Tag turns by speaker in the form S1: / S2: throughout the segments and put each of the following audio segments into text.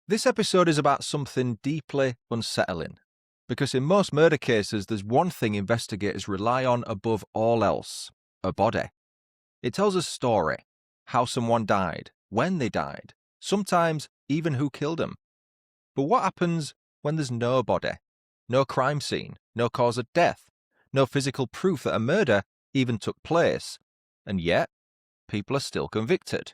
S1: This episode is about something deeply unsettling, because in most murder cases, there's one thing investigators rely on above all else: a body. It tells a story, how someone died, when they died, sometimes even who killed them. But what happens when there's no body, no crime scene, no cause of death, no physical proof that a murder even took place, and yet people are still convicted?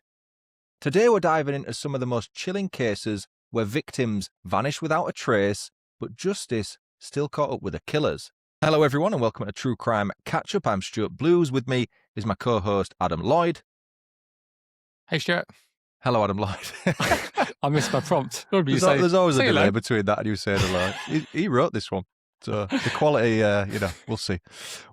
S1: Today we're diving into some of the most chilling cases where victims vanish without a trace, but justice still caught up with the killers. Hello everyone and welcome to True Crime Catch Up. I'm Stuart Blues. With me is my co-host Adam Lloyd.
S2: Hey Stuart.
S1: Hello Adam Lloyd.
S2: I missed my prompt.
S1: There's always a delay
S2: hello
S1: between that and you saying hello. He wrote this one. So the quality, we'll see.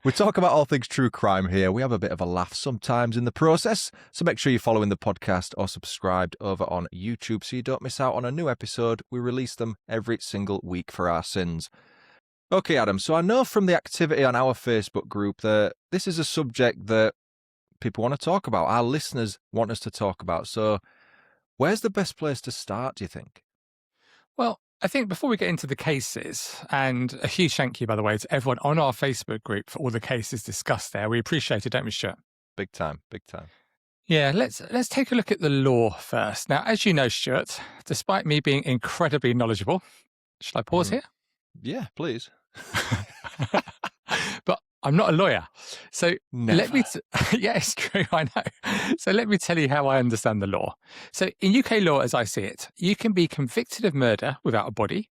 S1: We talk about all things true crime here. We have a bit of a laugh sometimes in the process. So make sure you're following the podcast or subscribed over on YouTube so you don't miss out on a new episode. We release them every single week for our sins. Okay, Adam, so I know from the activity on our Facebook group that this is a subject that people want to talk about. Our listeners want us to talk about. So where's the best place to start, do you think?
S2: Well, I think before we get into the cases, and a huge thank you, by the way, to everyone on our Facebook group for all the cases discussed there. We appreciate it, don't we, Stuart?
S1: Big time, big time.
S2: Yeah, let's take a look at the law first. Now, as you know, Stuart, despite me being incredibly knowledgeable, shall I pause here?
S1: Yeah, please.
S2: But I'm not a lawyer. So
S1: Never.
S2: yeah, it's true, I know. So let me tell you how I understand the law. So in UK law, as I see it, you can be convicted of murder without a body,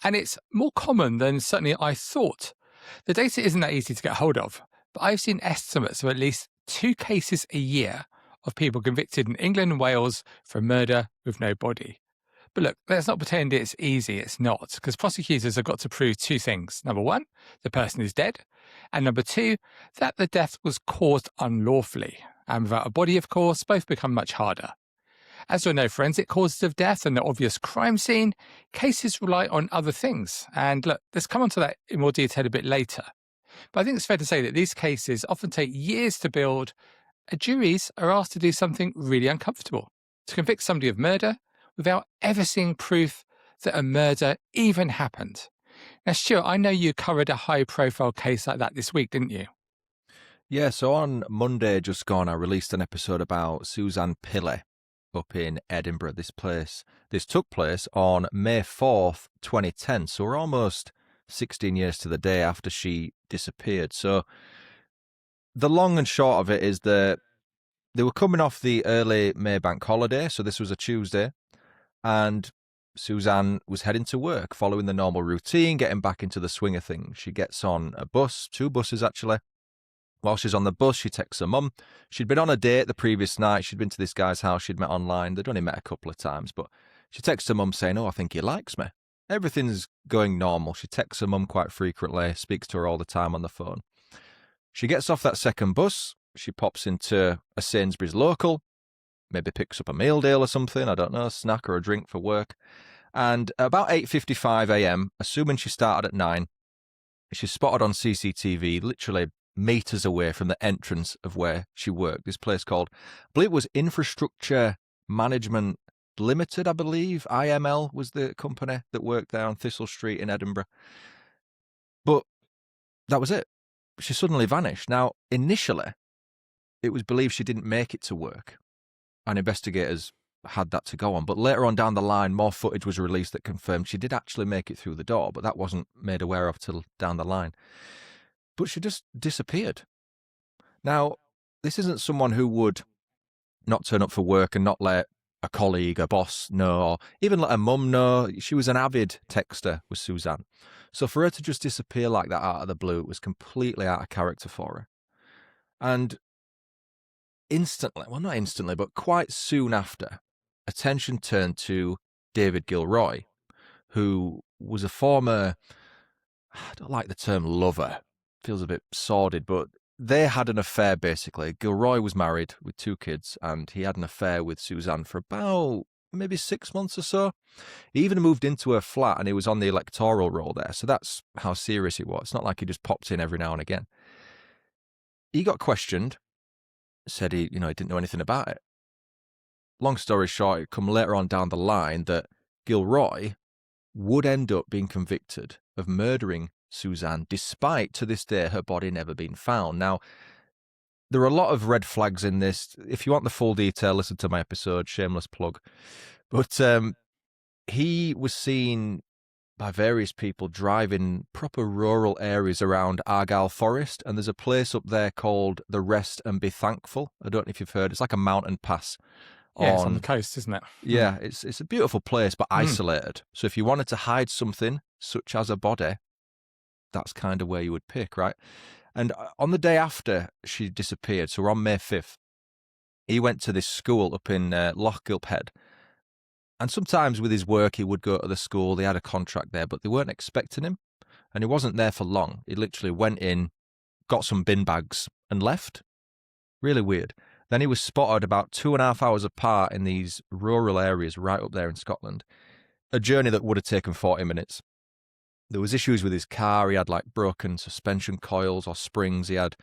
S2: and it's more common than certainly I thought. The data isn't that easy to get hold of, but I've seen estimates of at least 2 cases a year of people convicted in England and Wales for murder with no body. But look, let's not pretend it's easy. It's not, because prosecutors have got to prove 2 things. Number 1, the person is dead. And number 2, that the death was caused unlawfully. And without a body, of course, both become much harder. As there are no forensic causes of death and the obvious crime scene, cases rely on other things. And look, let's come on to that in more detail a bit later. But I think it's fair to say that these cases often take years to build, and juries are asked to do something really uncomfortable: to convict somebody of murder without ever seeing proof that a murder even happened. Now, Stuart, I know you covered a high-profile case like that this week, didn't you?
S1: Yeah, so on Monday just gone, I released an episode about Suzanne Pilley up in Edinburgh. This took place on May 4th, 2010, so we're almost 16 years to the day after she disappeared. So the long and short of it is that they were coming off the early May bank holiday, so this was a Tuesday, and Suzanne was heading to work, following the normal routine, getting back into the swing of things. She gets on a bus, 2 buses actually. While she's on the bus, she texts her mum. She'd been on a date the previous night. She'd been to this guy's house she'd met online. They'd only met a couple of times, but she texts her mum saying, "Oh, I think he likes me." Everything's going normal. She texts her mum quite frequently, speaks to her all the time on the phone. She gets off that second bus. She pops into a Sainsbury's local, maybe picks up a meal deal or something, I don't know, a snack or a drink for work. And at about 8:55 a.m, assuming she started at 9, she's spotted on CCTV literally meters away from the entrance of where she worked. This place called, I believe it was Infrastructure Management Limited, I believe. IML was the company that worked there on Thistle Street in Edinburgh. But that was it. She suddenly vanished. Now, initially, it was believed she didn't make it to work, and investigators had that to go on. But later on down the line, more footage was released that confirmed she did actually make it through the door, but that wasn't made aware of till down the line. But she just disappeared. Now, this isn't someone who would not turn up for work and not let a colleague, a boss know, or even let her mum know. She was an avid texter, was Suzanne. So for her to just disappear like that out of the blue, it was completely out of character for her. And instantly, well, not instantly, but quite soon after, attention turned to David Gilroy, who was a former, I don't like the term lover, feels a bit sordid, but they had an affair basically. Gilroy was married with 2 kids, and he had an affair with Suzanne for about maybe 6 months or so. He even moved into her flat, and he was on the electoral roll there, so that's how serious he was. It's not like he just popped in every now and again. He got questioned, said he didn't know anything about it. Long story short, it come later on down the line that Gilroy would end up being convicted of murdering Suzanne, despite, to this day, her body never being found. Now, there are a lot of red flags in this. If you want the full detail, listen to my episode, shameless plug. But he was seen by various people driving proper rural areas around Argyle Forest, and there's a place up there called the Rest and Be Thankful. I don't know if you've heard. It's like a mountain pass.
S2: Yeah, it's on the coast, isn't it?
S1: Yeah, it's a beautiful place, but isolated. So if you wanted to hide something, such as a body, that's kind of where you would pick, right? And on the day after she disappeared, so we're on May 5th, he went to this school up in Lochgilphead. And sometimes with his work, he would go to the school. They had a contract there, but they weren't expecting him. And he wasn't there for long. He literally went in, got some bin bags and left. Really weird. Then he was spotted about 2.5 hours apart in these rural areas right up there in Scotland. A journey that would have taken 40 minutes. There was issues with his car. He had like broken suspension coils or springs. He had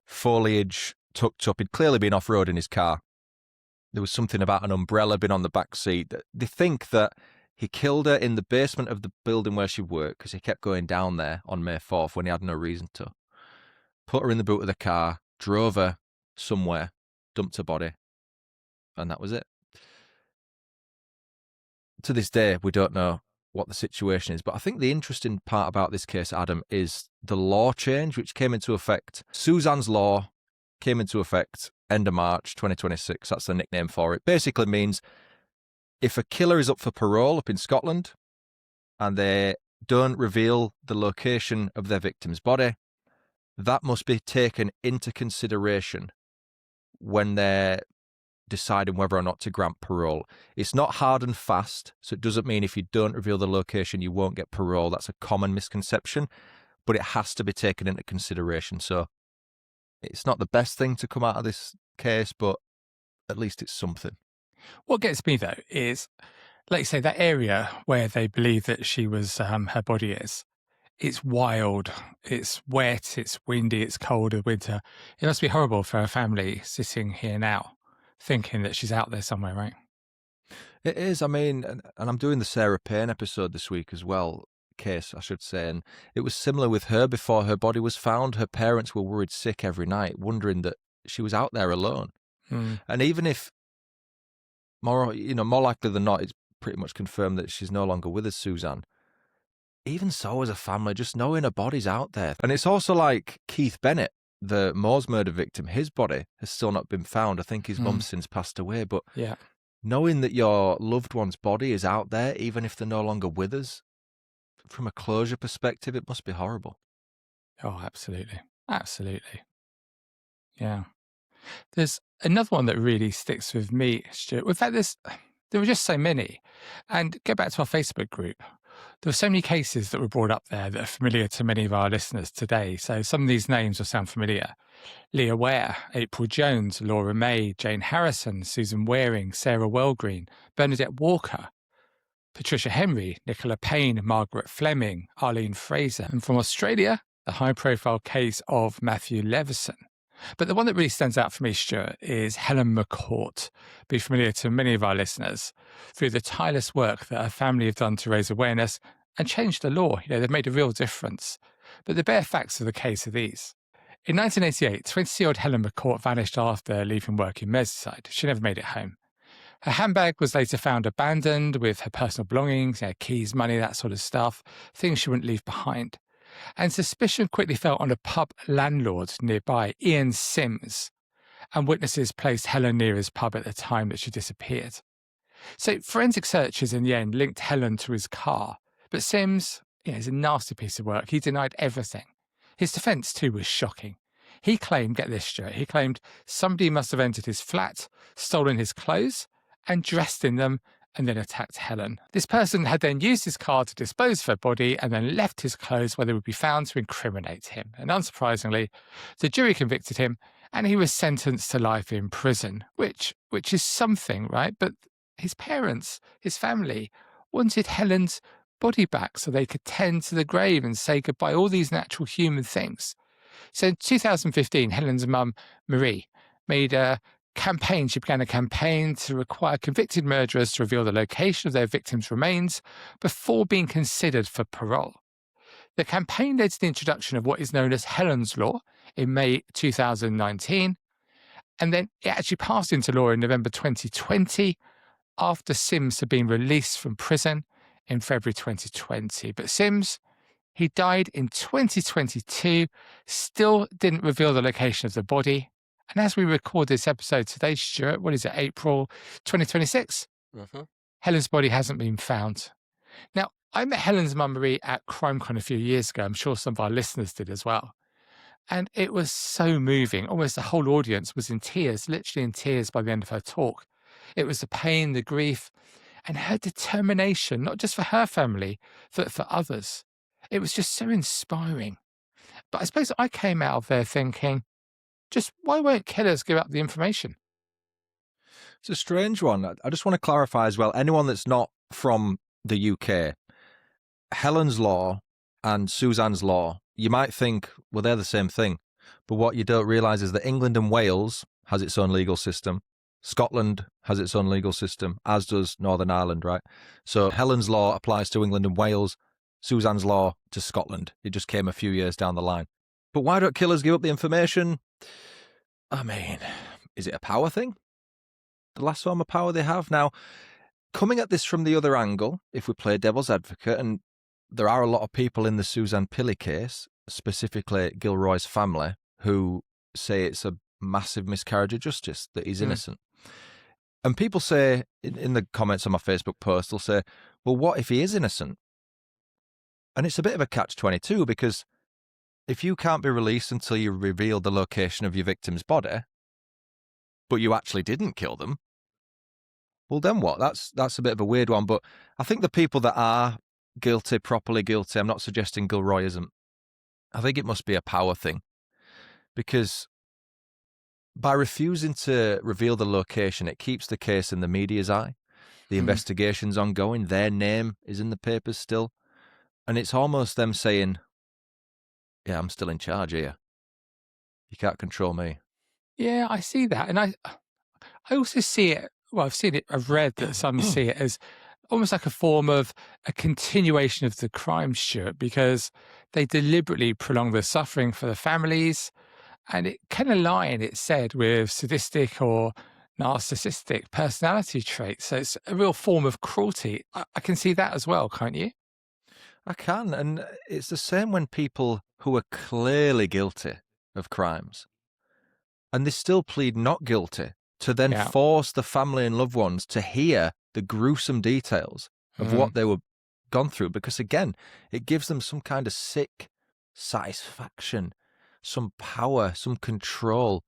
S1: foliage tucked up. He'd clearly been off-road in his car. There was something about an umbrella being on the back seat. They think that he killed her in the basement of the building where she worked because he kept going down there on May 4th when he had no reason to. Put her in the boot of the car, drove her somewhere, dumped her body, and that was it. To this day, we don't know what the situation is, but I think the interesting part about this case, Adam, is the law change which came into effect. Suzanne's law came into effect end of March 2026. That's the nickname for it. Basically means if a killer is up for parole up in Scotland and they don't reveal the location of their victim's body, that must be taken into consideration when they're deciding whether or not to grant parole. It's not hard and fast, so it doesn't mean if you don't reveal the location you won't get parole. That's a common misconception, but it has to be taken into consideration. So it's not the best thing to come out of this case, but at least it's something.
S2: What gets me, though, is, like you say, that area where they believe that she was, her body is, it's wild, it's wet, it's windy, it's cold in winter. It must be horrible for a family sitting here now, thinking that she's out there somewhere, right?
S1: It is. I mean, and I'm doing the Sarah Payne episode this week as well, case, I should say, and it was similar with her before her body was found. Her parents were worried sick every night, wondering that she was out there alone. And even if more likely than not, it's pretty much confirmed that she's no longer with us, Suzanne. Even so, as a family, just knowing her body's out there. And it's also like Keith Bennett, the Moors murder victim, his body has still not been found. I think his mum's since passed away, but
S2: yeah,
S1: knowing that your loved one's body is out there, even if they're no longer with us, from a closure perspective, it must be horrible.
S2: Oh, absolutely. Absolutely. Yeah. There's another one that really sticks with me, Stuart. In fact, there were just so many. And go back to our Facebook group. There were so many cases that were brought up there that are familiar to many of our listeners today. So some of these names will sound familiar. Leah Ware, April Jones, Laura May, Jane Harrison, Susan Waring, Sarah Wellgreen, Bernadette Walker, Patricia Henry, Nicola Payne, Margaret Fleming, Arlene Fraser, and from Australia, the high-profile case of Matthew Leveson. But the one that really stands out for me, Stuart, is Helen McCourt, be familiar to many of our listeners, through the tireless work that her family have done to raise awareness and change the law. They've made a real difference. But the bare facts of the case are these. In 1988, 20-year-old Helen McCourt vanished after leaving work in Merseyside. She never made it home. Her handbag was later found abandoned with her personal belongings, keys, money, that sort of stuff, things she wouldn't leave behind. And suspicion quickly fell on a pub landlord nearby, Ian Sims, and witnesses placed Helen near his pub at the time that she disappeared. So forensic searchers in the end linked Helen to his car, but Sims is a nasty piece of work. He denied everything. His defence too was shocking. He claimed, get this, Stuart, he claimed somebody must have entered his flat, stolen his clothes, and dressed in them, and then attacked Helen. This person had then used his car to dispose of her body and then left his clothes where they would be found to incriminate him. And unsurprisingly, the jury convicted him and he was sentenced to life in prison, which is something, right? But his parents, his family, wanted Helen's body back so they could tend to the grave and say goodbye, all these natural human things. So in 2015, Helen's mum, Marie, made a She began a campaign to require convicted murderers to reveal the location of their victims' remains before being considered for parole. The campaign led to the introduction of what is known as Helen's Law in May 2019, and then it actually passed into law in November 2020 after Sims had been released from prison in February 2020. But Sims, he died in 2022, still didn't reveal the location of the body. And as we record this episode today, Stuart, what is it, April 2026?
S1: Mm-hmm.
S2: Helen's body hasn't been found. Now, I met Helen's mum Marie at CrimeCon a few years ago. I'm sure some of our listeners did as well. And it was so moving. Almost the whole audience was in tears, literally in tears by the end of her talk. It was the pain, the grief, and her determination, not just for her family, but for others. It was just so inspiring. But I suppose I came out of there thinking, just why won't killers give up the information?
S1: It's a strange one. I just want to clarify as well, anyone that's not from the UK, Helen's Law and Suzanne's Law, you might think, well, they're the same thing. But what you don't realise is that England and Wales has its own legal system. Scotland has its own legal system, as does Northern Ireland, right? So Helen's Law applies to England and Wales, Suzanne's Law to Scotland. It just came a few years down the line. But why don't killers give up the information? I mean, is it a power thing? The last form of power they have? Now, coming at this from the other angle, if we play devil's advocate, and there are a lot of people in the Suzanne Pilley case, specifically Gilroy's family, who say it's a massive miscarriage of justice, that he's innocent. And people say, in the comments on my Facebook post, they'll say, well, what if he is innocent? And it's a bit of a catch-22, because if you can't be released until you reveal the location of your victim's body, but you actually didn't kill them, well, then what? That's a bit of a weird one. But I think the people that are guilty, properly guilty, I'm not suggesting Gilroy isn't, I think it must be a power thing. Because by refusing to reveal the location, it keeps the case in the media's eye. The investigation's ongoing. Their name is in the papers still. And it's almost them saying, yeah, I'm still in charge here. You can't control me.
S2: Yeah, I see that. And I also see it, well, I've read that some see it as almost like a form of a continuation of the crime, Stuart, because they deliberately prolong the suffering for the families. And it can align, it said, with sadistic or narcissistic personality traits. So it's a real form of cruelty. I can see that as well, can't you?
S1: I can. And it's the same when people who are clearly guilty of crimes and they still plead not guilty, to then force the family and loved ones to hear the gruesome details of what they were gone through. Because again, it gives them some kind of sick satisfaction, some power, some control.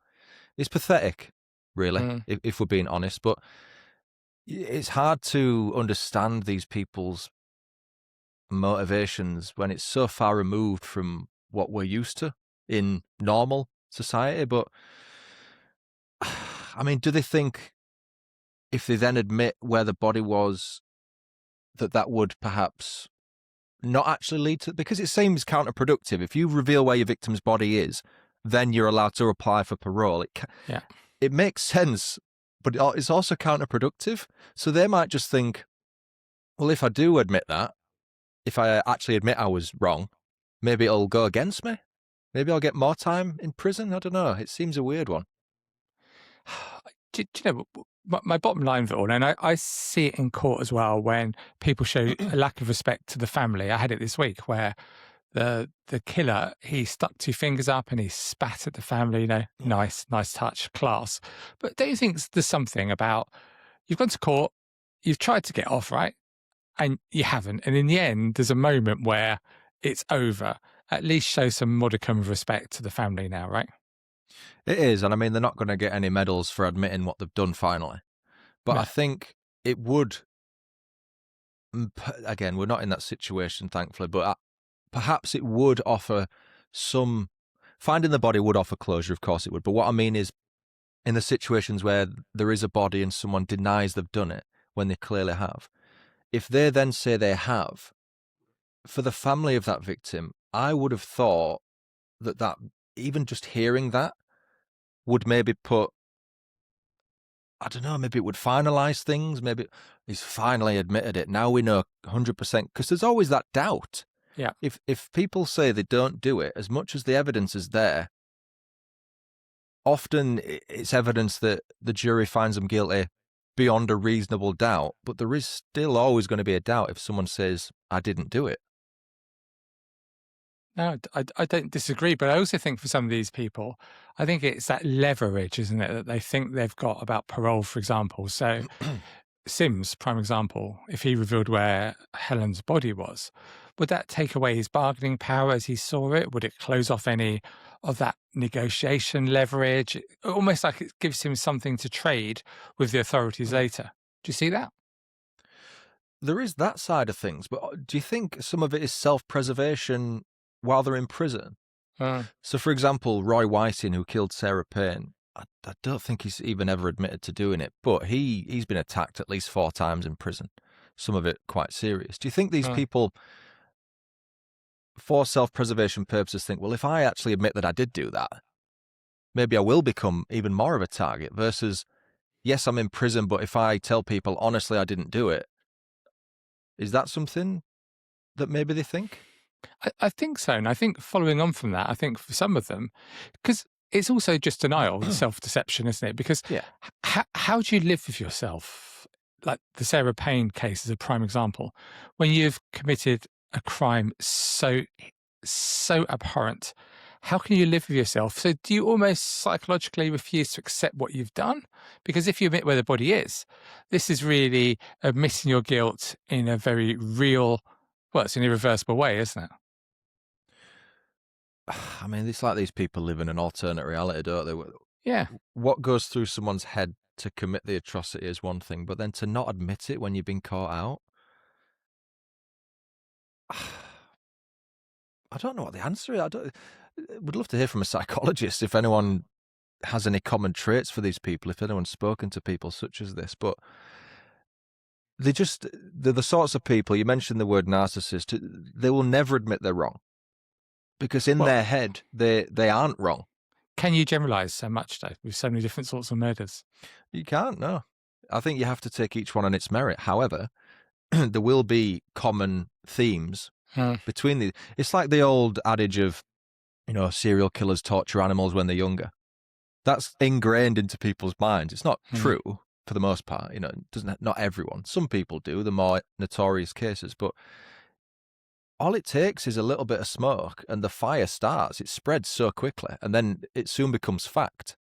S1: It's pathetic, really, if we're being honest. But it's hard to understand these people's motivations when it's so far removed from what we're used to in normal society. But I mean, do they think if they then admit where the body was, that would perhaps not actually lead to, because it seems counterproductive. If you reveal where your victim's body is, then you're allowed to apply for parole. It makes sense, but it's also counterproductive. So they might just think, well, if I do admit that, if I actually admit I was wrong, maybe it'll go against me. Maybe I'll get more time in prison. I don't know. It seems a weird one.
S2: Do you know, my bottom line of it all, and I see it in court as well, when people show a lack of respect to the family. I had it this week where the killer, he stuck two fingers up and he spat at the family, nice touch, class. But don't you think there's something about, you've gone to court, you've tried to get off, right? And you haven't. And in the end, there's a moment where it's over. At least show some modicum of respect to the family now, right?
S1: It is, and I mean, they're not going to get any medals for admitting what they've done finally. But I think it would, again, we're not in that situation, thankfully, but perhaps it would offer finding the body would offer closure, of course it would. But what I mean is, in the situations where there is a body and someone denies they've done it, when they clearly have, if they then say they have, for the family of that victim, I would have thought that even just hearing that would maybe put I don't know, maybe it would finalise things. Maybe he's finally admitted it. Now we know 100%, because there's always that doubt.
S2: Yeah.
S1: If people say they don't do it, as much as the evidence is there, often it's evidence that the jury finds them guilty beyond a reasonable doubt, but there is still always going to be a doubt if someone says, I didn't do it.
S2: No, I don't disagree, but I also think for some of these people, I think it's that leverage, isn't it, that they think they've got about parole, for example. So Sims, prime example, if he revealed where Helen's body was, would that take away his bargaining power as he saw it? Would it close off any of that negotiation leverage? Almost like it gives him something to trade with the authorities later. Do you see that?
S1: There is that side of things, but do you think some of it is self-preservation while they're in prison? So, for example, Roy Whiting, who killed Sarah Payne, I don't think he's even ever admitted to doing it, but he's been attacked at least 4 times in prison, some of it quite serious. Do you think these people, for self-preservation purposes, think, well, if I actually admit that I did do that, maybe I will become even more of a target, versus, yes, I'm in prison, but if I tell people, honestly, I didn't do it, is that something that maybe they think?
S2: I think so. And I think following on from that, I think for some of them, because it's also just denial, self-deception, isn't it? Because
S1: Yeah.
S2: how do you live with yourself? Like the Sarah Payne case is a prime example. When you've committed a crime so abhorrent, how can you live with yourself? So do you almost psychologically refuse to accept what you've done? Because if you admit where the body is, this is really admitting your guilt in a very real, well, it's an irreversible way, isn't it?
S1: I mean, it's like these people live in an alternate reality, don't they?
S2: Yeah.
S1: What goes through someone's head to commit the atrocity is one thing, but then to not admit it when you've been caught out, I don't know what the answer is. Would love to hear from a psychologist if anyone has any common traits for these people, if anyone's spoken to people such as this, but they're the sorts of people, you mentioned the word narcissist, they will never admit they're wrong, because in their head, they aren't wrong.
S2: Can you generalize so much, though, with so many different sorts of murders?
S1: You can't, no. I think you have to take each one on its merit. However, there will be common themes between the. It's like the old adage of, serial killers torture animals when they're younger. That's ingrained into people's minds. It's not true for the most part. Not everyone. Some people do, the more notorious cases, but all it takes is a little bit of smoke and the fire starts. It spreads so quickly, and then it soon becomes fact.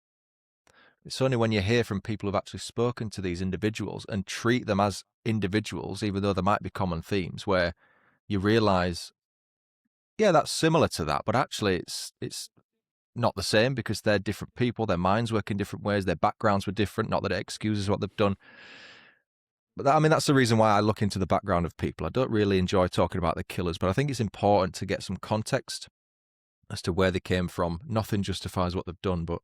S1: It's only when you hear from people who've actually spoken to these individuals and treat them as individuals, even though there might be common themes, where you realise, yeah, that's similar to that, but actually it's not the same, because they're different people, their minds work in different ways, their backgrounds were different, not that it excuses what they've done. But that's the reason why I look into the background of people. I don't really enjoy talking about the killers, but I think it's important to get some context as to where they came from. Nothing justifies what they've done, but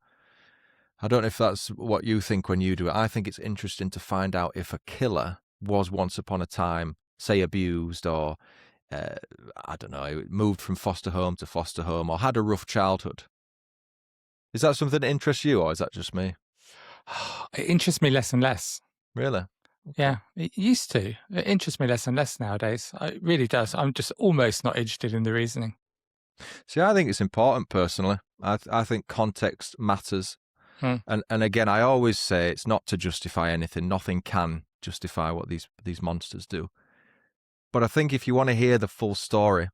S1: I don't know if that's what you think when you do it. I think it's interesting to find out if a killer was once upon a time, say, abused, or, I don't know, moved from foster home to foster home, or had a rough childhood. Is that something that interests you, or is that just me?
S2: It interests me less and less.
S1: Really?
S2: Okay. Yeah, it used to. It interests me less and less nowadays. It really does. I'm just almost not interested in the reasoning.
S1: See, I think it's important personally. I think context matters. And again, I always say it's not to justify anything. Nothing can justify what these monsters do. But I think if you want to hear the full story,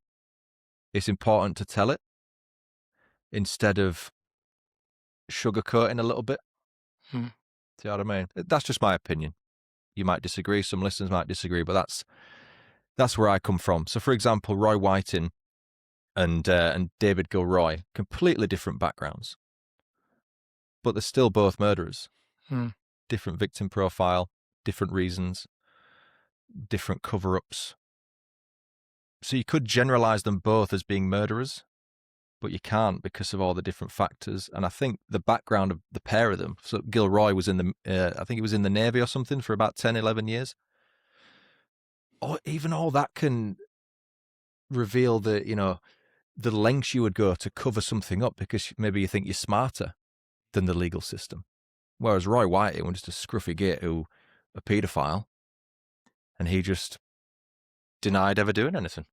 S1: it's important to tell it instead of sugarcoating a little bit. See what I mean? That's just my opinion. You might disagree. Some listeners might disagree, but that's where I come from. So, for example, Roy Whiting and David Gilroy, completely different backgrounds, but they're still both murderers. Different victim profile, different reasons, different cover-ups. So you could generalize them both as being murderers, but you can't because of all the different factors. And I think the background of the pair of them, so Gilroy was I think he was in the Navy or something for about 10, 11 years. Or even all that can reveal the lengths you would go to cover something up because maybe you think you're smarter than the legal system. Whereas Roy Whiting was just a scruffy git who, a paedophile, and he just denied ever doing anything.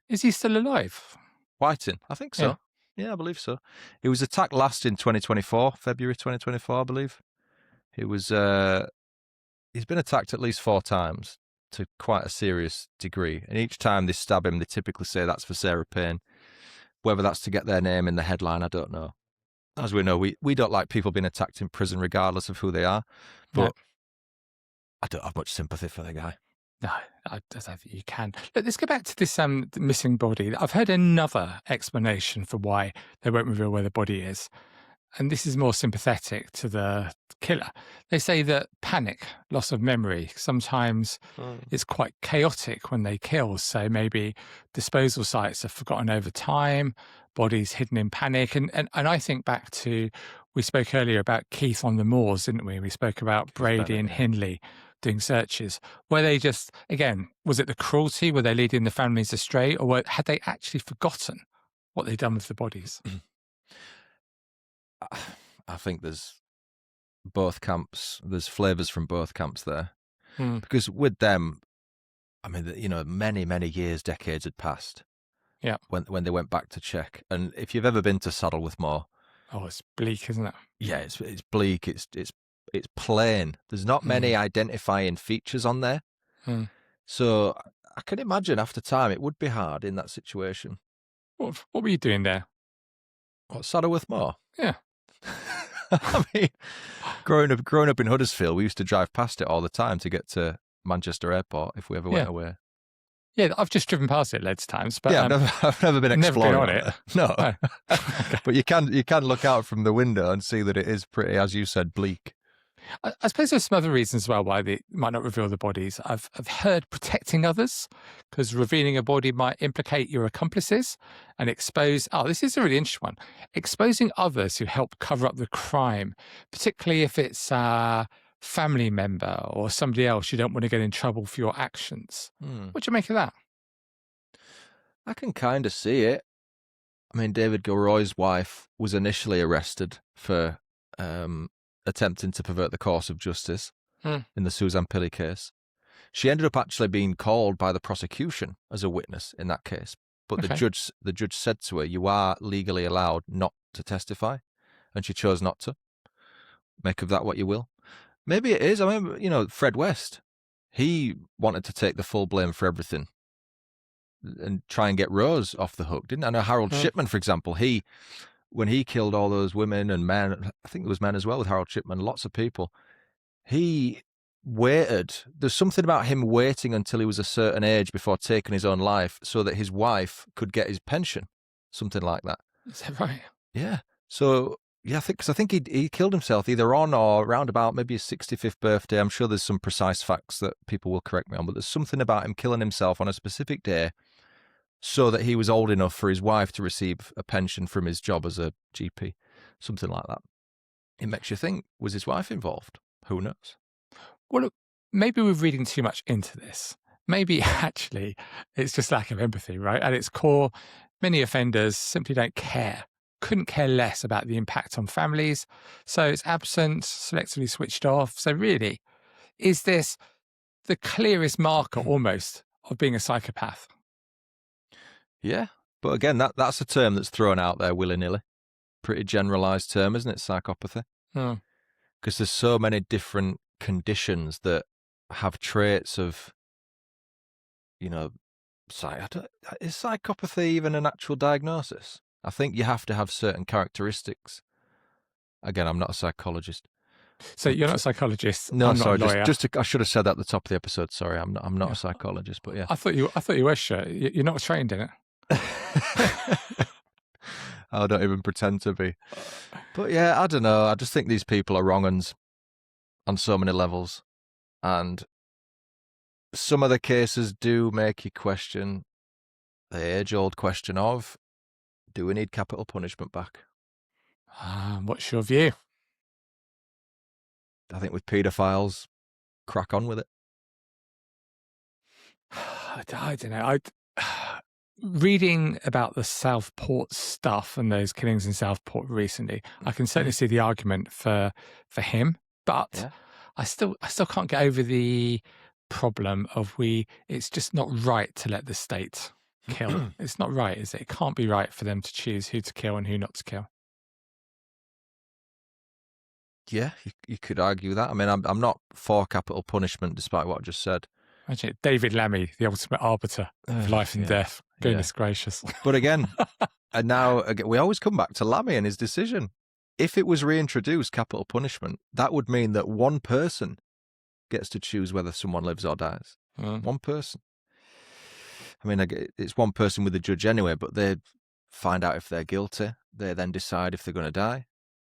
S2: Is he still alive?
S1: Whiting, I think so. Yeah, I believe so. He was attacked last in 2024, February 2024, I believe. He was, he's been attacked at least 4 times to quite a serious degree. And each time they stab him, they typically say that's for Sarah Payne. Whether that's to get their name in the headline, I don't know. As we know, we don't like people being attacked in prison regardless of who they are. But
S2: No.
S1: I don't have much sympathy for the guy.
S2: No, I don't think you can. Look, let's go back to this missing body. I've heard another explanation for why they won't reveal where the body is. And this is more sympathetic to the killer. They say that panic, loss of memory, sometimes it's quite chaotic when they kill. So maybe disposal sites are forgotten over time, bodies hidden in panic. And I think back to, we spoke earlier about Keith on the moors, didn't we? We spoke about Brady and Hindley doing searches. Were they just, again, was it the cruelty? Were they leading the families astray? Or had they actually forgotten what they'd done with the bodies?
S1: I think there's both camps. There's flavours from both camps there. Because with them, I mean, many, many years, decades had passed.
S2: Yeah.
S1: When they went back to check. And if you've ever been to Saddleworth Moor.
S2: Oh, it's bleak, isn't it?
S1: Yeah, it's bleak. It's plain. There's not many identifying features on there. So I can imagine after time it would be hard in that situation.
S2: What were you doing there?
S1: What, Saddleworth Moor?
S2: Yeah.
S1: I mean, growing up in Huddersfield, we used to drive past it all the time to get to Manchester Airport if we ever went away.
S2: Yeah, I've just driven past it loads of times, but
S1: yeah, I've never been exploring
S2: never been on it.
S1: No,
S2: Oh. Okay.
S1: But you can look out from the window and see that it is pretty, as you said, bleak.
S2: I suppose there's some other reasons as well why they might not reveal the bodies. I've heard protecting others, because revealing a body might implicate your accomplices and expose, this is a really interesting one, exposing others who help cover up the crime, particularly if it's a family member or somebody else you don't want to get in trouble for your actions. What do you make of that?
S1: I can kind of see it. I mean, David Gilroy's wife was initially arrested for attempting to pervert the course of justice in the Suzanne Pilley case. She ended up actually being called by the prosecution as a witness in that case. But the judge said to her, you are legally allowed not to testify. And she chose not to. Make of that what you will. Maybe it is. I mean, Fred West, he wanted to take the full blame for everything and try and get Rose off the hook, didn't I? Know Harold Shipman, for example, when he killed all those women and men, I think there was men as well with Harold Shipman, lots of people, he waited. There's something about him waiting until he was a certain age before taking his own life so that his wife could get his pension, something like that.
S2: Is that right?
S1: Yeah. So, yeah, I think he killed himself either on or around about maybe his 65th birthday. I'm sure there's some precise facts that people will correct me on, but there's something about him killing himself on a specific day so that he was old enough for his wife to receive a pension from his job as a GP, something like that. It makes you think, was his wife involved? Who knows?
S2: Well, look, maybe we're reading too much into this. Maybe actually it's just lack of empathy, right? At its core, many offenders simply don't care, couldn't care less about the impact on families. So it's absent, selectively switched off. So really, is this the clearest marker almost of being a psychopath?
S1: Yeah, but again, that's a term that's thrown out there willy-nilly. Pretty generalised term, isn't it, psychopathy? Because there's so many different conditions that have traits of, is psychopathy even an actual diagnosis? I think you have to have certain characteristics. Again, I'm not a psychologist.
S2: So you're not a psychologist.
S1: No,
S2: I'm
S1: sorry.
S2: not a lawyer.
S1: I should have said that at the top of the episode. Sorry, I'm not a psychologist, but yeah.
S2: I thought you were sure. You're not trained in it.
S1: I don't even pretend to be. But yeah, I don't know. I just think these people are wrong uns on so many levels. And some of the cases do make you question the age-old question of, do we need capital punishment back?
S2: What's your view?
S1: I think with paedophiles, crack on with it.
S2: I don't know. Reading about the Southport stuff and those killings in Southport recently, I can certainly see the argument for him But
S1: Yeah.
S2: I still can't get over the problem of it's just not right to let the state kill. It's not right, is it? It can't be right for them to choose who to kill and who not to kill.
S1: Yeah, you could argue that. I mean, I'm not for capital punishment, despite what I just said.
S2: Imagine it, David Lammy, the ultimate arbiter of life and
S1: Yeah,
S2: death. Goodness gracious.
S1: But again, and now we always come back to Lammy and his decision. If it was reintroduced, capital punishment, that would mean that one person gets to choose whether someone lives or dies. One person. I mean, it's one person with the judge anyway, but they find out if they're guilty. They then decide if they're going to die.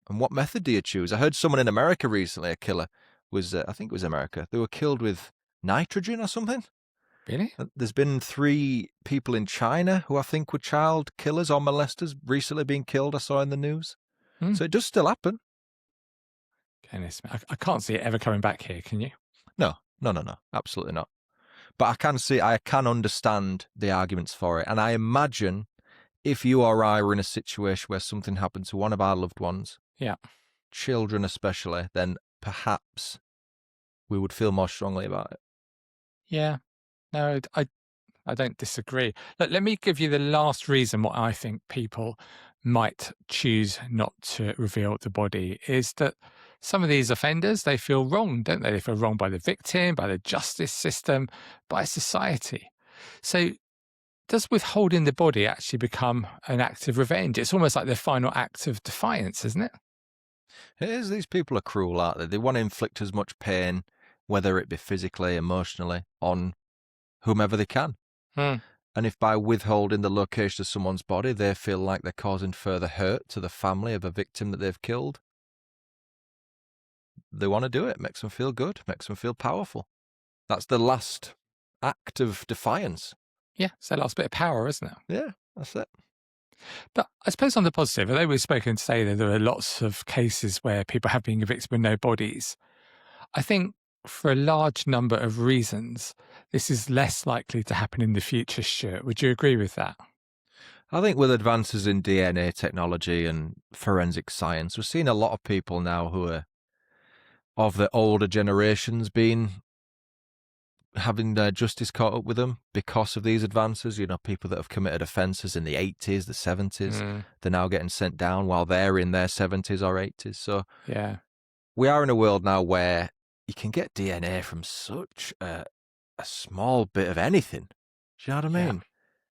S1: And what method do you choose? I heard someone in America recently, a killer, was, I think it was America, they were killed with nitrogen or something.
S2: Really?
S1: There's been 3 people in China who I think were child killers or molesters recently being killed, I saw in the news. So it does still happen.
S2: Goodness, I can't see it ever coming back here, can you?
S1: No, absolutely not. But I can understand the arguments for it. And I imagine if you or I were in a situation where something happened to one of our loved ones, children especially, then perhaps we would feel more strongly about it.
S2: Yeah, no, I don't disagree. Let me give you the last reason why I think people might choose not to reveal the body is that some of these offenders, they feel wrong, don't they? They feel wrong by the victim, by the justice system, by society. So does withholding the body actually become an act of revenge? It's almost like the final act of defiance, isn't it?
S1: It is. These people are cruel, aren't they? They want to inflict as much pain, whether it be physically, emotionally, on whomever they can. And if by withholding the location of someone's body, they feel like they're causing further hurt to the family of a victim that they've killed, they want to do it. Makes them feel good, makes them feel powerful. That's the last act of defiance.
S2: Yeah, it's that last bit of power, isn't it?
S1: Yeah, that's it.
S2: But I suppose on the positive, although we've spoken today that there are lots of cases where people have been convicted with no bodies, I think for a large number of reasons, this is less likely to happen in the future, Stuart. Would you agree with that?
S1: I think with advances in DNA technology and forensic science, we're seeing a lot of people now who are of the older generations having their justice caught up with them because of these advances. You know, people that have committed offences in the 80s, the 70s, they're now getting sent down while they're in their 70s or 80s. So
S2: yeah,
S1: we are in a world now where you can get DNA from such a small bit of anything. Do you know what I mean?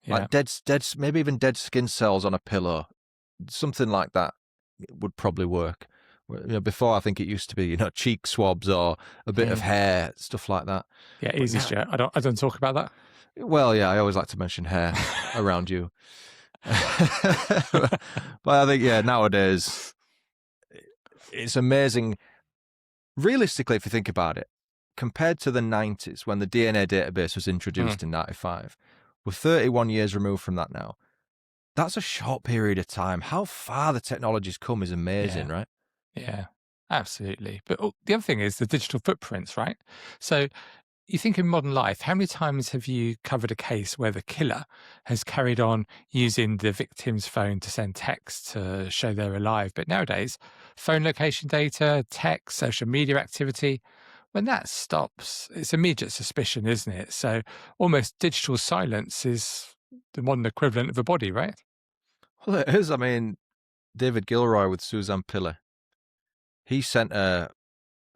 S2: Yeah.
S1: Like dead, maybe even dead skin cells on a pillow, something like that would probably work. You know, before I think it used to be, you know, cheek swabs or a bit of hair, stuff like that.
S2: Yeah, easy, Stuart. I don't talk about that.
S1: Well, yeah, I always like to mention hair around you. But I think, nowadays it's amazing. Realistically, if you think about it, compared to the 90s when the DNA database was introduced in 95, we're 31 years removed from that now. That's a short period of time. How far the technology's come is amazing, right?
S2: Yeah, absolutely. But the other thing is the digital footprints, right? So you think in modern life, how many times have you covered a case where the killer has carried on using the victim's phone to send texts to show they're alive? But nowadays, phone location data, text, social media activity, when that stops, it's immediate suspicion, isn't it? So almost digital silence is the modern equivalent of a body, right?
S1: Well, it is. I mean, David Gilroy with Suzanne Piller, he sent a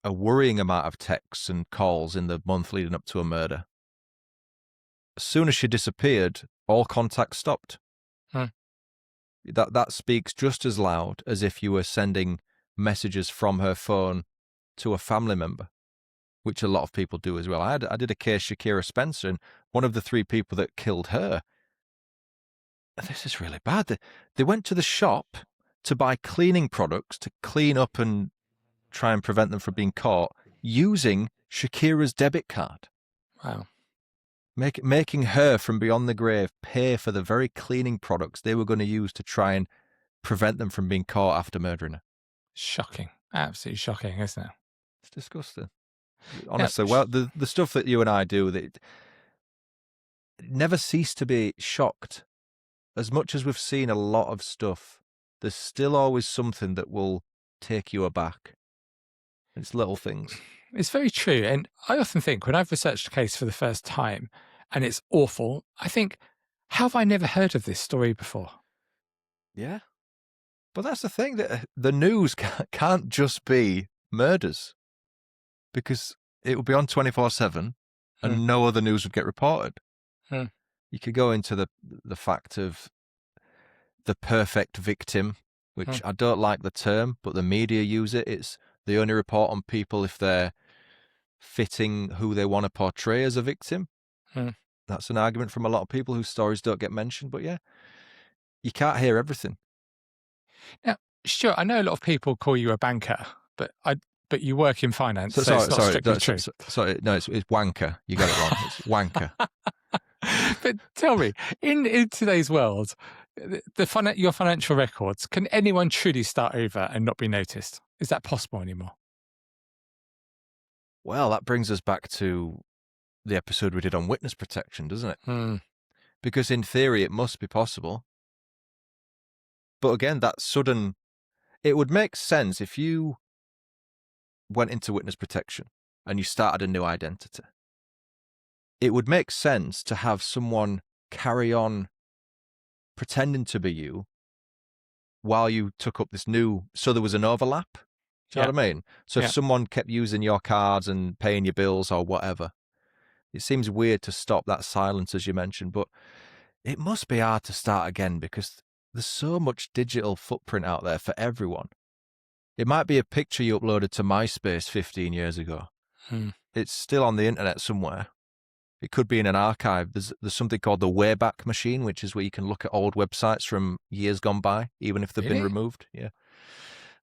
S1: worrying amount of texts and calls in the month leading up to a murder. As soon as she disappeared, all contact stopped. That speaks just as loud as if you were sending messages from her phone to a family member, which a lot of people do as well. I did a case, Shakira Spencer, and one of the 3 people that killed her, this is really bad. They went to the shop to buy cleaning products to clean up and try and prevent them from being caught using Shakira's debit card.
S2: Wow.
S1: Making her from beyond the grave pay for the very cleaning products they were going to use to try and prevent them from being caught after murdering her.
S2: Shocking. Absolutely shocking, isn't it?
S1: It's disgusting. Honestly, well, the stuff that you and I do, that never cease to be shocked. As much as we've seen a lot of stuff, there's still always something that will take you aback. It's little things.
S2: It's very true. And I often think when I've researched a case for the first time and it's awful, I think, how have I never heard of this story before?
S1: Yeah. But that's the thing, that the news can't just be murders, because it would be on 24/7 and no other news would get reported. You could go into the fact of the perfect victim, which I don't like the term, but the media use it. It's they only report on people if they're fitting who they want to portray as a victim. That's an argument from a lot of people whose stories don't get mentioned. But yeah, you can't hear everything.
S2: Now, Stuart, I know a lot of people call you a banker, but you work in finance, so it's not strictly true.
S1: Sorry, no, it's wanker. You got it wrong. It's wanker.
S2: But tell me, in today's world, your financial records, can anyone truly start over and not be noticed? Is that possible anymore?
S1: Well, that brings us back to the episode we did on witness protection, doesn't it? Because in theory, it must be possible. But again, it would make sense if you went into witness protection and you started a new identity. It would make sense to have someone carry on pretending to be you while you took up this new, so there was an overlap. Do you know what I mean? So if someone kept using your cards and paying your bills or whatever, it seems weird to stop that silence, as you mentioned, but it must be hard to start again because there's so much digital footprint out there for everyone. It might be a picture you uploaded to MySpace 15 years ago. It's still on the internet somewhere. It could be in an archive. There's something called the Wayback Machine, which is where you can look at old websites from years gone by, even if they've been removed. Yeah.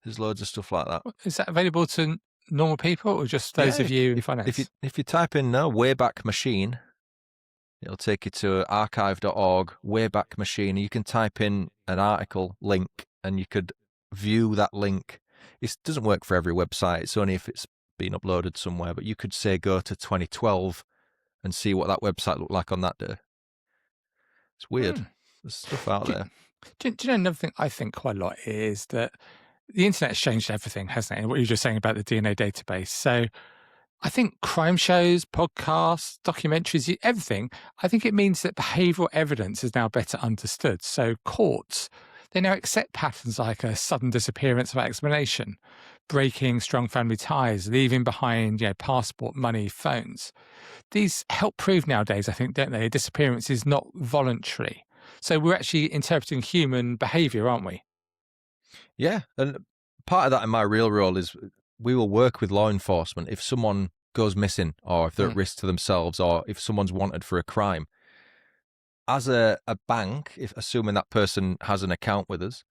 S1: There's loads of stuff like that.
S2: Is that available to normal people or just those of you in finance?
S1: If you type in Wayback Machine, it'll take you to archive.org, Wayback Machine, and you can type in an article link and you could view that link. It doesn't work for every website. It's only if it's been uploaded somewhere, but you could say go to 2012 and see what that website looked like on that day. It's weird. There's stuff out there.
S2: Do you know another thing I think quite a lot is that the internet's changed everything, hasn't it? And what you were just saying about the DNA database. So I think crime shows, podcasts, documentaries, everything, I think it means that behavioural evidence is now better understood. So courts, they now accept patterns like a sudden disappearance without explanation, breaking strong family ties, leaving behind passport, money, phones. These help prove nowadays, I think, don't they? A disappearance is not voluntary. So we're actually interpreting human behaviour, aren't we?
S1: Yeah, and part of that in my real role is we will work with law enforcement if someone goes missing or if they're at risk to themselves or if someone's wanted for a crime. As a bank, assuming that person has an account with us,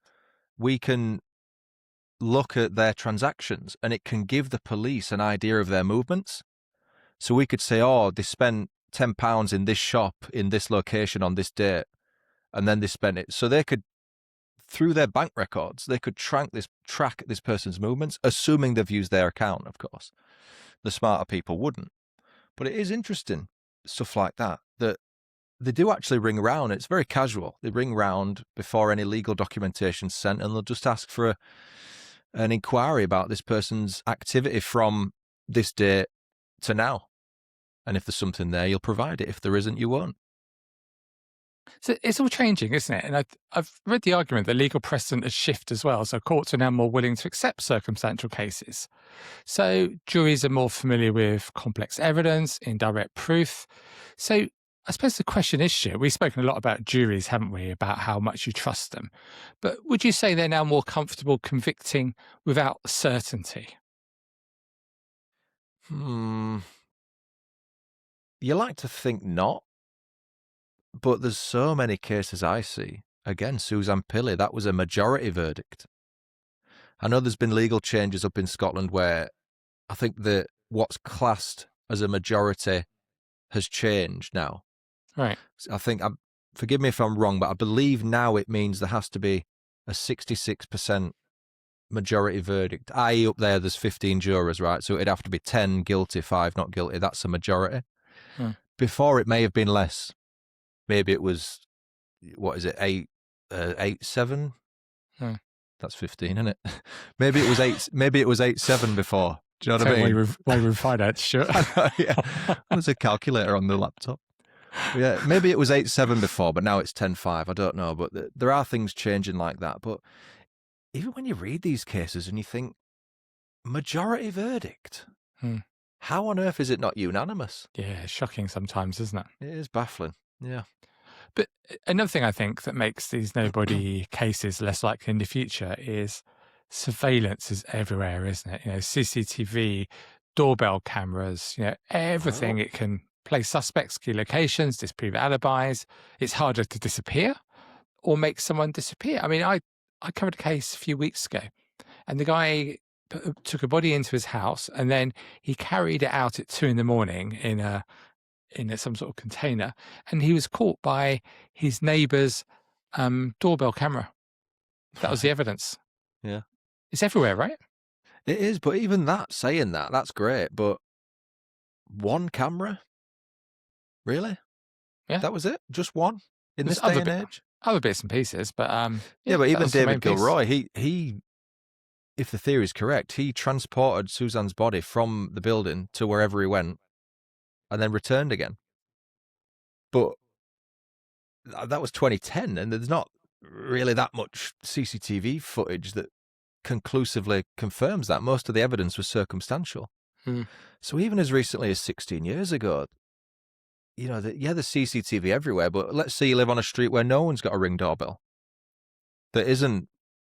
S1: we can look at their transactions and it can give the police an idea of their movements. So we could say, they spent £10 in this shop, in this location on this date, and then they spent it. So they could, through their bank records, they could track this person's movements, assuming they've used their account, of course. The smarter people wouldn't. But it is interesting, stuff like that they do actually ring around. It's very casual. They ring round before any legal documentation's sent, and they'll just ask for an inquiry about this person's activity from this date to now. And if there's something there, you'll provide it. If there isn't, you won't.
S2: So it's all changing, isn't it? And I've read the argument that legal precedent has shifted as well. So courts are now more willing to accept circumstantial cases. So juries are more familiar with complex evidence, indirect proof. So I suppose the question is, Stuart, we've spoken a lot about juries, haven't we, about how much you trust them. But would you say they're now more comfortable convicting without certainty?
S1: You like to think not. But there's so many cases I see. Again, Suzanne Pilley, that was a majority verdict. I know there's been legal changes up in Scotland where I think that what's classed as a majority has changed now.
S2: Right.
S1: I think, forgive me if I'm wrong, but I believe now it means there has to be a 66% majority verdict, i.e. up there's 15 jurors, right? So it'd have to be 10 guilty, 5 not guilty. That's a majority. Before it may have been less. Maybe it was, 8-7? That's 15, isn't it? Maybe it was 8-7 before. Do you know what
S2: Tell
S1: I
S2: me
S1: mean?
S2: why we're finance, sure.
S1: Yeah. There's a calculator on the laptop. Yeah, maybe it was 8-7 before, but now it's 10-5. I don't know, but there are things changing like that. But even when you read these cases and you think, majority verdict, how on earth is it not unanimous?
S2: Yeah, shocking sometimes, isn't it?
S1: It is baffling. Yeah.
S2: But another thing I think that makes these nobody cases less likely in the future is surveillance is everywhere, isn't it? CCTV, doorbell cameras, everything. It can place suspects, key locations, disprove alibis. It's harder to disappear or make someone disappear. I mean, I covered a case a few weeks ago, and the guy took a body into his house, and then he carried it out at 2 a.m. in some sort of container, and he was caught by his neighbour's doorbell camera. That was the evidence.
S1: Yeah.
S2: It's everywhere, right?
S1: It is, but even that, saying that, that's great, but one camera? Really?
S2: Yeah.
S1: That was it? Just one? In
S2: There's
S1: this day and age?
S2: Other bits and pieces, but
S1: yeah, but
S2: that
S1: even
S2: was the main
S1: David
S2: piece.
S1: Gilroy, he, if the theory is correct, he transported Suzanne's body from the building to wherever he went and then returned again. But that was 2010, and there's not really that much CCTV footage that conclusively confirms that. Most of the evidence was circumstantial. So even as recently as 16 years ago, there's CCTV everywhere, but let's say you live on a street where no one's got a Ring doorbell that isn't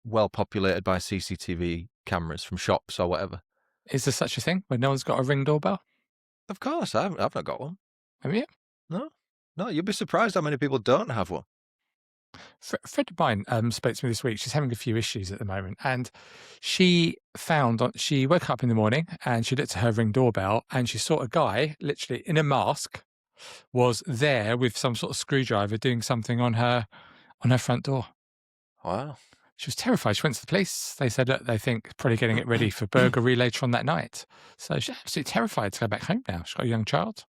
S1: well populated by CCTV cameras from shops or whatever.
S2: Is there such a thing where no one's got a Ring doorbell?
S1: Of course, I've not got one.
S2: Have you?
S1: No, you'd be surprised how many people don't have one.
S2: A friend of mine spoke to me this week. She's having a few issues at the moment, and she woke up in the morning and she looked at her Ring doorbell and she saw a guy literally in a mask was there with some sort of screwdriver doing something on her front door.
S1: Wow.
S2: She was terrified. She went to the police. They said, look, they think probably getting it ready for burglary later on that night. So she's absolutely terrified to go back home now. She's got a young child.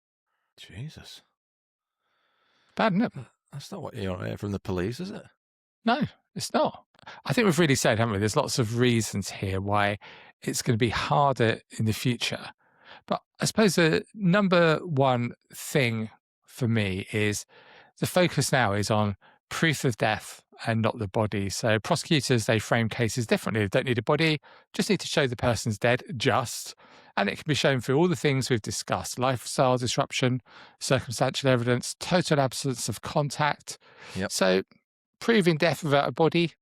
S1: Jesus.
S2: Bad, isn't it?
S1: That's not what you want to hear from the police, is it?
S2: No, it's not. I think we've really said, haven't we? There's lots of reasons here why it's going to be harder in the future. But I suppose the number one thing for me is the focus now is on proof of death and not the body. So prosecutors, they frame cases differently. They don't need a body, just need to show the person's dead, and it can be shown through all the things we've discussed: lifestyle disruption, circumstantial evidence, total absence of contact.
S1: Yep.
S2: So proving death without a body,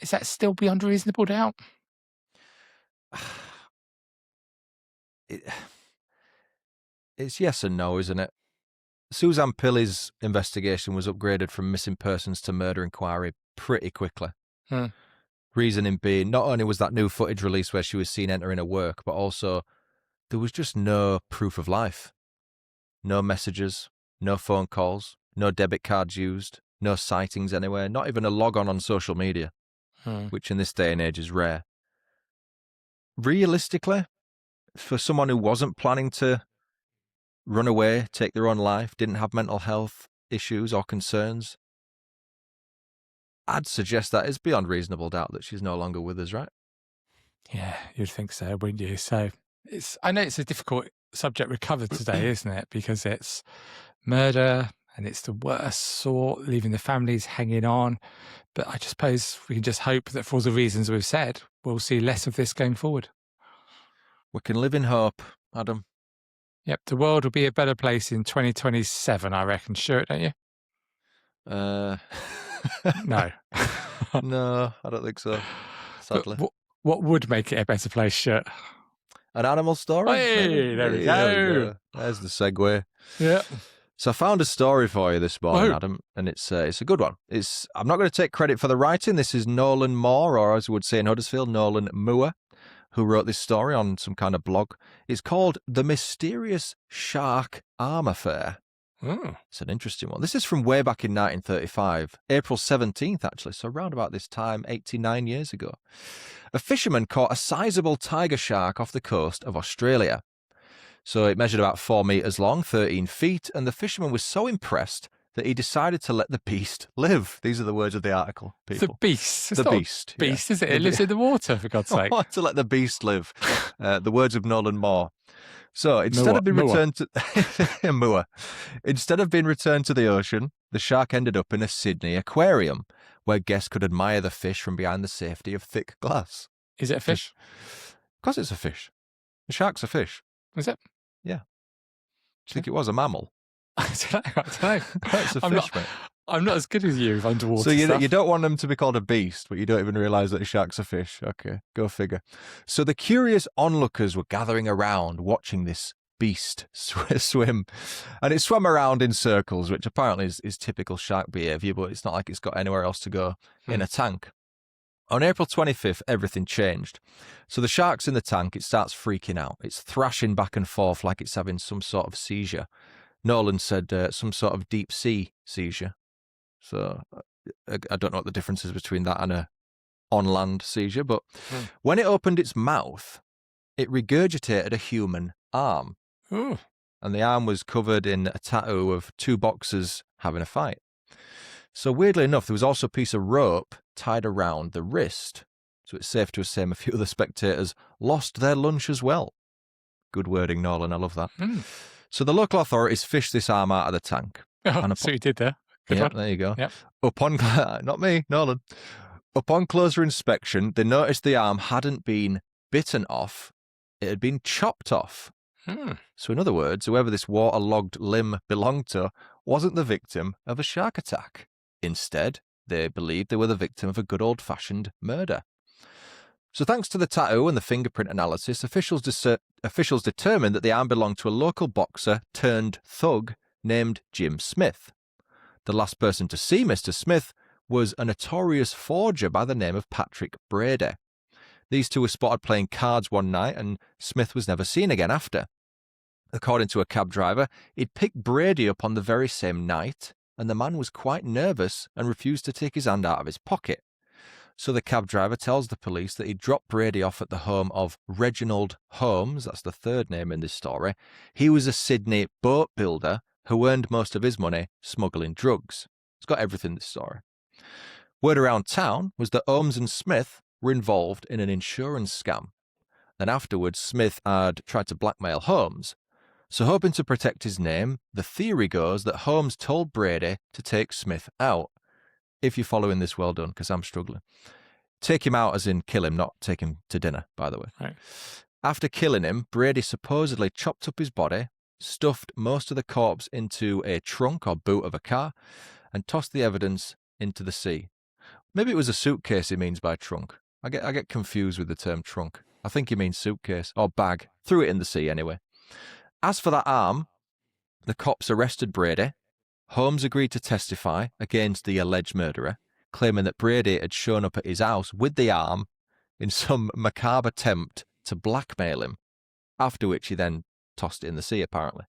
S2: is that still beyond a reasonable doubt?
S1: It's yes and no, isn't it? Suzanne Pilley's investigation was upgraded from missing persons to murder inquiry pretty quickly. Reasoning being, not only was that new footage released where she was seen entering her work, but also there was just no proof of life. No messages, no phone calls, no debit cards used, no sightings anywhere, not even a log on social media, which in this day and age is rare. Realistically, for someone who wasn't planning to run away, take their own life, didn't have mental health issues or concerns, I'd suggest that it's beyond reasonable doubt that she's no longer with us, right?
S2: Yeah, you'd think so, wouldn't you? So I know it's a difficult subject we covered today, isn't it? Because it's murder and it's the worst sort, leaving the families hanging on. But I suppose we can just hope that for all the reasons we've said, we'll see less of this going forward.
S1: We can live in hope, Adam.
S2: Yep, the world will be a better place in 2027, I reckon. Stuart, don't you?
S1: No. No, I don't think so, sadly.
S2: What would make it a better place, Stuart?
S1: An animal story?
S2: Hey, there we go.
S1: There's the segue.
S2: Yeah.
S1: So I found a story for you this morning, Adam, and it's a good one. I'm not going to take credit for the writing. This is Nolan Moore, or as we would say in Huddersfield, Nolan Moore, who wrote this story on some kind of blog. It's called The Mysterious Shark Arm Affair. It's an interesting one. This is from way back in 1935, April 17th, actually, so around about this time, 89 years ago. A fisherman caught a sizable tiger shark off the coast of Australia. So it measured about 4 meters long, 13 feet, and the fisherman was so impressed that he decided to let the beast live. These are the words of the article, people.
S2: The beast. It's
S1: The
S2: not a
S1: beast.
S2: beast, is it? It lives in the water, for God's sake.
S1: I want to let the beast live. The words of Nolan Moore. So instead of being returned to Moore, instead of being returned to the ocean, the shark ended up in a Sydney aquarium where guests could admire the fish from behind the safety of thick glass.
S2: Is it a fish?
S1: Of course it's a fish. The shark's a fish.
S2: Is it?
S1: Yeah. Do you think it was a mammal?
S2: I don't know.
S1: It's a fish, mate.
S2: I'm not as good as you with underwater
S1: So
S2: stuff.
S1: you don't want them to be called a beast, but you don't even realise that a shark's a fish. Okay, go figure. So the curious onlookers were gathering around watching this beast swim. And it swam around in circles, which apparently is typical shark behaviour, but it's not like it's got anywhere else to go in a tank. On April 25th, everything changed. So the shark's in the tank, it starts freaking out. It's thrashing back and forth like it's having some sort of seizure. Nolan said some sort of deep sea seizure. So I don't know what the difference is between that and a on-land seizure, but when it opened its mouth, it regurgitated a human arm.
S2: Ooh.
S1: And the arm was covered in a tattoo of two boxers having a fight. So weirdly enough, there was also a piece of rope tied around the wrist. So it's safe to assume a few of the spectators lost their lunch as well. Good wording, Nolan. I love that. So the local authorities fished this arm out of the tank.
S2: Oh, so you did there. Good one.
S1: There you go.
S2: Yep.
S1: Not me, Nolan. Upon closer inspection, they noticed the arm hadn't been bitten off. It had been chopped off. So in other words, whoever this waterlogged limb belonged to wasn't the victim of a shark attack. Instead, they believed they were the victim of a good old-fashioned murder. So thanks to the tattoo and the fingerprint analysis, officials determined that the arm belonged to a local boxer turned thug named Jim Smith. The last person to see Mr. Smith was a notorious forger by the name of Patrick Brady. These two were spotted playing cards one night, and Smith was never seen again after. According to a cab driver, he'd picked Brady up on the very same night, and the man was quite nervous and refused to take his hand out of his pocket. So the cab driver tells the police that he dropped Brady off at the home of Reginald Holmes, that's the third name in this story. He was a Sydney boat builder who earned most of his money smuggling drugs. It's got everything, this story. Word around town was that Holmes and Smith were involved in an insurance scam. Then afterwards, Smith had tried to blackmail Holmes. So hoping to protect his name, the theory goes that Holmes told Brady to take Smith out. If you're following this, well done, because I'm struggling. Take him out as in kill him, not take him to dinner, by the way.
S2: Right.
S1: After killing him, Brady supposedly chopped up his body, stuffed most of the corpse into a trunk or boot of a car, and tossed the evidence into the sea. Maybe it was a suitcase he means by trunk. I get confused with the term trunk. I think he means suitcase or bag. Threw it in the sea anyway. As for that arm, the cops arrested Brady. Holmes agreed to testify against the alleged murderer, claiming that Brady had shown up at his house with the arm in some macabre attempt to blackmail him, after which he then tossed it in the sea, apparently.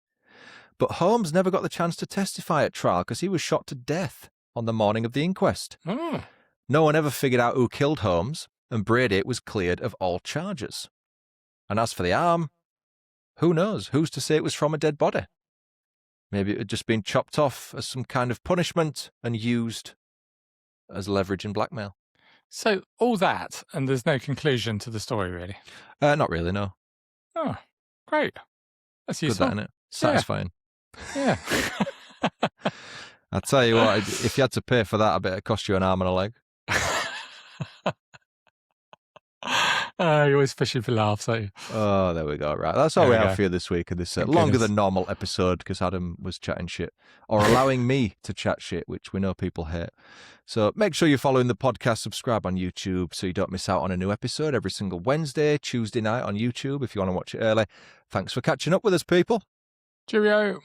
S1: But Holmes never got the chance to testify at trial because he was shot to death on the morning of the inquest. No one ever figured out who killed Holmes, and Brady was cleared of all charges. And as for the arm, who knows? Who's to say it was from a dead body? Maybe it had just been chopped off as some kind of punishment and used as leverage and blackmail.
S2: So all that, and there's no conclusion to the story, really?
S1: Not really, no.
S2: Oh, great. That's useful.
S1: Good, that, innit? Satisfying.
S2: Yeah.
S1: I'll tell you what, if you had to pay for that, I bet it cost you an arm and a leg.
S2: You're always fishing for laughs, aren't you?
S1: Oh, there we go. Right. That's all we have for you this week in this longer than normal episode because Adam was chatting shit or allowing me to chat shit, which we know people hate. So make sure you're following the podcast, subscribe on YouTube so you don't miss out on a new episode every single Wednesday, Tuesday night on YouTube if you want to watch it early. Thanks for catching up with us, people.
S2: Cheerio.